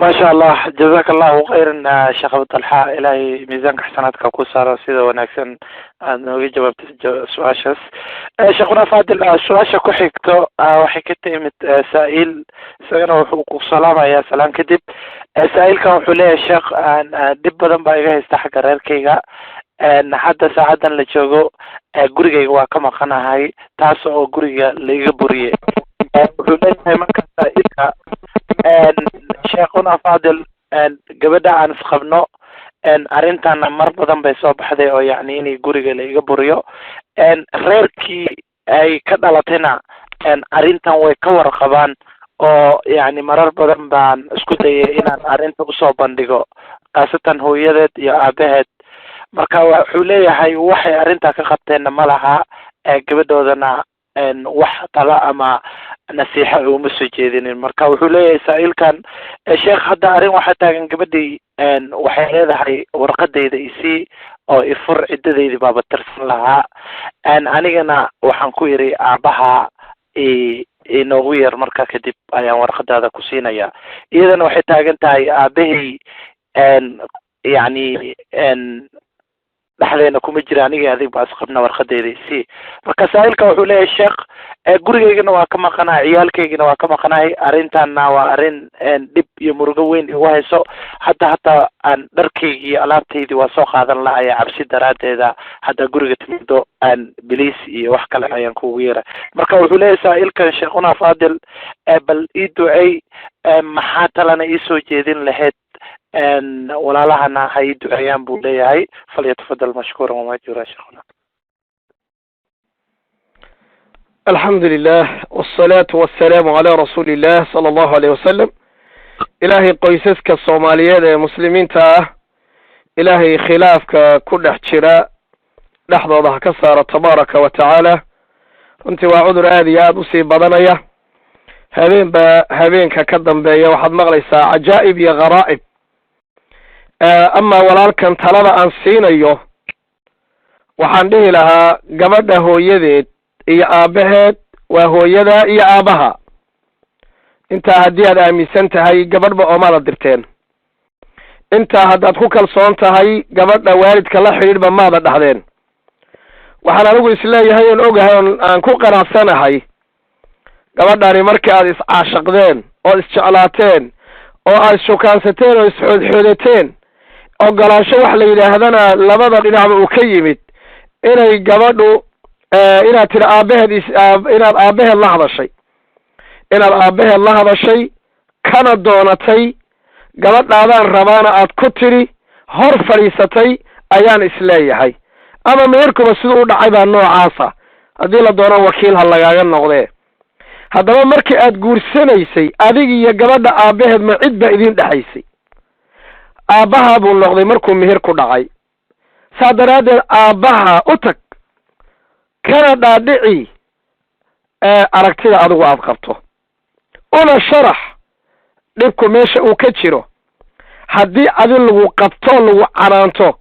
ما شاء الله جزاك الله خيرا شيخ أبو طلحة إلهي ميزانك حسناتك كوسارة سيدا وناكسن أنه جوابت سؤاشس شيخنا فاضل سؤاشا كحيكتو وحكيت إمت سائل سيغنا وحقوق السلام يا سلام كدب سائل كان وحولي الشيخ دب بدن بايغا يستحق ريركيغا hadda saacadan la joogo gurigayga waa ka maqanahay taas oo guriga laga buriyay wuxuu leeyahay marka saailka sheekhuna faadil gabadha aan isqabno arrintan mar badan bay soo baxday oo yacni inay guriga laga buriyo reerkii ay ka dhalatayna arrintan way ka warqabaan oo yacni marar badan baan isku dayay inaan arrinta usoo bandhigo khaasatan hooyadeed iyo aabaheed marka wuxuu leeyahay waxay arrinta ka qabteen ma laha gabadhoodana wax tala ama nasiixa uma soo jeedinin marka wuxuu leeyahay saailkan sheekh hadda arrin waxa taagan gabadhii waxay leedahay warqadayda isii oo ifur cidadeydii baaba tirsan lahaa anigana waxaan ku yiri aabaha inoogu yar marka kadib ayaan warqadaada ku siinaya iyadana waxay taagan tahay aabahii yani dhaxdeena kuma jira aniga adig baa isqabna warqadeeda si marka saailka wuxuu leeyahay sheekh gurigaygana waa ka maqanahay ciyaalkaygana waa ka maqanahay arrintanna waa arrin dhib iyo murugo weyn igu hayso hataa aan dharkaygii iyo alaabtaydii waa soo qaadan lahaya cabsi daraadeeda hadda guriga timido biliis iyo wax kale ayaan kugu yeera marka wuxuu leeyahay saailkan sheekhuna faadil bal ii ducey maxaa talana iisoo jeedin lahayd walaalahana hay duceeyaan buu leeyahay falyatafadal mashkuuran wamaajuura sheekhuna الحمد لله والصلاة والسلام على رسول الله صلى الله عليه وسلم إلهي قيسسك الصومالية مسلمين إلهي خلافك كل احتراء لحظة ضح كسارة تبارك وتعالى انت وعذر آذي أدوسي بدنية هبين كقدم بي وحد مغلسة عجائب يا غرائب أما ولالك انتلب عن سينيو وحنده لها قبضه يديد iyo aabaheed waa hooyada iyo aabaha intaa haddii aad aaminsan tahay gabadhba oomada dirteen intaa haddaad ku kalsoon tahay gabadha waalidka la xidhiidhba maada dhahdeen waxaan anigu isleeyahay oon ogahay oon aan ku qanacsanahay gabadhani markii aad iscaashaqdeen oo isjeclaateen oo aad shukaansateen oo isxoodxoodateen ogolaansho wax la yidhaahdana labada dhinacba uu ka yimid inay gabadhu inaad tiri inaad aabaheed la hadashay kana doonatay gabadhaadaan rabaana aad ku tiri hor fadhiisatay ayaan isleeyahay ama meherkuba siduu u dhacay baa noocaasa haddii la doono wakiil ha lagaaga noqdee haddaba markii aad guursanaysay adig iyo gabadha aabaheed ma cid baa idin dhexaysay aabbaha buu noqday markuu meher ku dhacay saa daraaddeed aabbaha u tag kana dhaadhici aragtida adigu aad qabto una sharax dhibku meesha uu ka jiro haddii adi lagu qabto lagu canaanto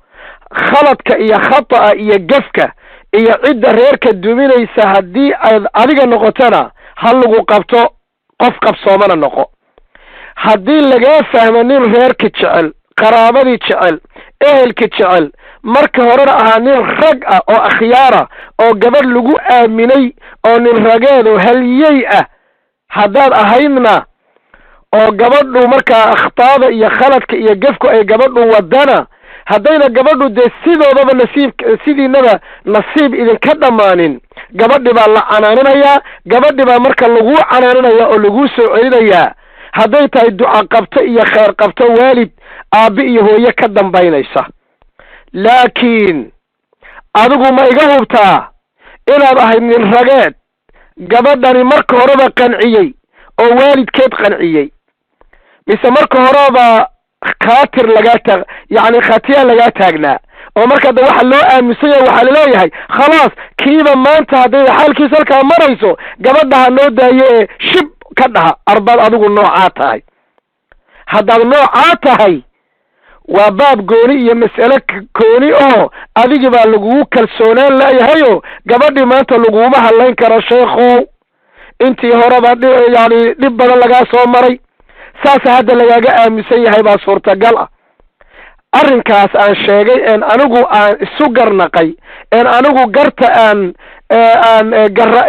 khaladka iyo khata'a iyo gefka iyo cidda reerka duminaysa haddii aad adiga noqotona ha lagu qabto qof qabsoomana noqo haddii lagaa fahmo nin reerka jecel qaraabadii jecel ehelka jecel marka horena ahaa nin rag ah oo akhyaara oo gabadh lagu aaminay oo nin rageed oo haliyey ah haddaad ahaydna oo gabadhu markaa akhtaada iyo khaladka iyo gefku ay gabadhu wadana haddayna gabadhu dee sidoodaba sidiinaba nasiib idinka dhammaanin gabadhi baa la canaaninayaa gabadhi baa marka laguu canaaninayaa oo laguu soo celinayaa hadday tahay duca qabto iyo khayr qabto waalid aabbi iyo hooye ka dambaynaysa laakiin adigu ma iga hubtaa inaad ahayd nin rageed gabadhani marka horeba qanciyey oo waalidkeed qanciyey mise marka horeba khaatir yani khatiya lagaa taagnaa oo marka da waxa loo aamusanya waxaa laleeyahay khalaas kiiba maanta hadday xaalkiisa halkaa marayso gabadha ha noo daayo ee shib ka dhaha arbaad adigu noocaa tahay haddaad noocaa tahay waa baab gooni iyo mas'ale kooni oo adigi baa lagugu kalsoonaan laayahayo gabadhii maanta laguma hadlayn karo sheekhow intii horeba yani dhib badan lagaa soo maray saas hadda lagaaga aaminsan yahay baa suurtagal ah arrinkaas aan sheegay een anigu aan isu garnaqay een anigu garta aan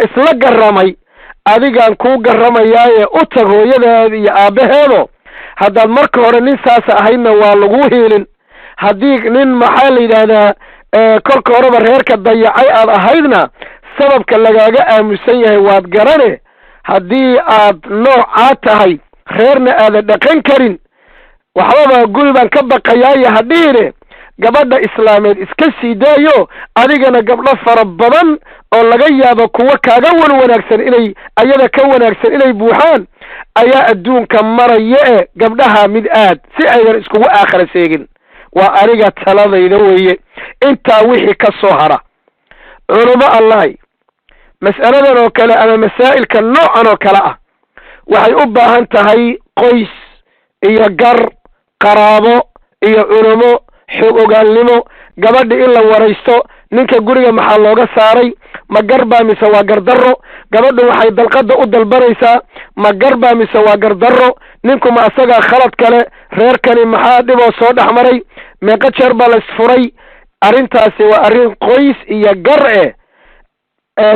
isla garamay adigaan kuu garamayaaye u tag hooyadeeda iyo aabaheedo haddaad marka hore nin saas ahaydna waa lagu hiilin haddii nin maxaa la yidhaahdaa kolka horeba reerka dayacay aad ahaydna sababka lagaaga aamusan yahay waad garane haddii aad noocaa tahay reerna aadan dhaqan karin waxbaba guri baan ka baqayaaye hadhiine gabadha islaameed iska sii daayo adigana gabdho fara badan oo laga yaabo kuwa kaaga wanaagsan inay ayada ka wanaagsan inay buuxaan ayaa adduunka maraya gabdhaha mid aad si aydan iskugu aakhira seegin waa aniga taladayda weeye intaa wixii ka soo hara culamo allahay mas'aladan oo kale ama masaa'ilka noocan oo kale ah waxay u baahan tahay qoys iyo gar qaraabo iyo culamo xog ogaalnimo gabadha in la waraysto ninka guriga maxaa looga saaray ma garbaa mise waa gardarro gabadhu waxay dalqada u dalbanaysaa ma garbaa mise waa gardarro ninku ma asagaa khalad kale reerkani maxaa dhiboo soo dhexmaray meeqa jeer baa la isfuray arrintaasi waa arrin qoys iyo gar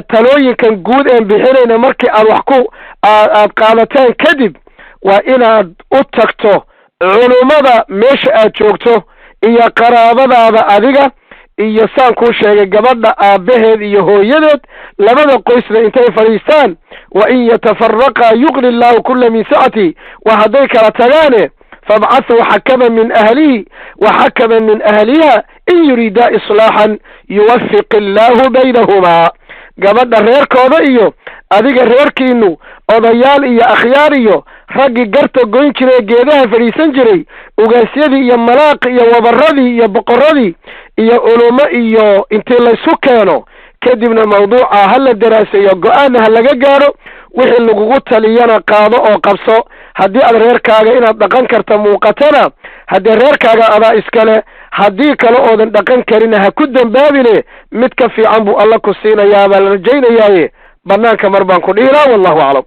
talooyinkan guud een bixinayna markii aad wax ku aad qaadataan kadib waa inaad u tagto culumada meesha aad joogto iyo qaraabadaada adiga iyo saan kuu sheegay gabadha aabaheed iyo hooyadeed labada qoysna intay fadhiistaan wa in yatafaraqaa yuqni allahu kulla min sacati wa hadday kala tagaane fabcathu xakaman min ahlihi wa xakaman min ahliha in yuriidaa islaaxan yuwafiq illaahu baynahumaa gabadha reerkooda iyo adiga reerkiinu odayaal iyo akhyaar iyo raggii garta goyn jiray geedaha fadhiisan jiray ugaasyadii iyo malaaqi iyo wabaradii iyo boqoradii iyo culumo iyo intii laysu keeno kadibna mawduuca ha la daraaseeyo go-aanna ha laga gaaro wixii lagugu taliyana qaado oo qabso haddii aad reerkaaga inaad dhaqan karta muuqatana haddii reerkaaga adaa iskale haddii kale oodan dhaqan karina ha ku dambaabine mid ka fiican buu alla ku siinayaa baa la rajaynayaaye banaanka mar baan ku dhihi lahaa wallahu aclam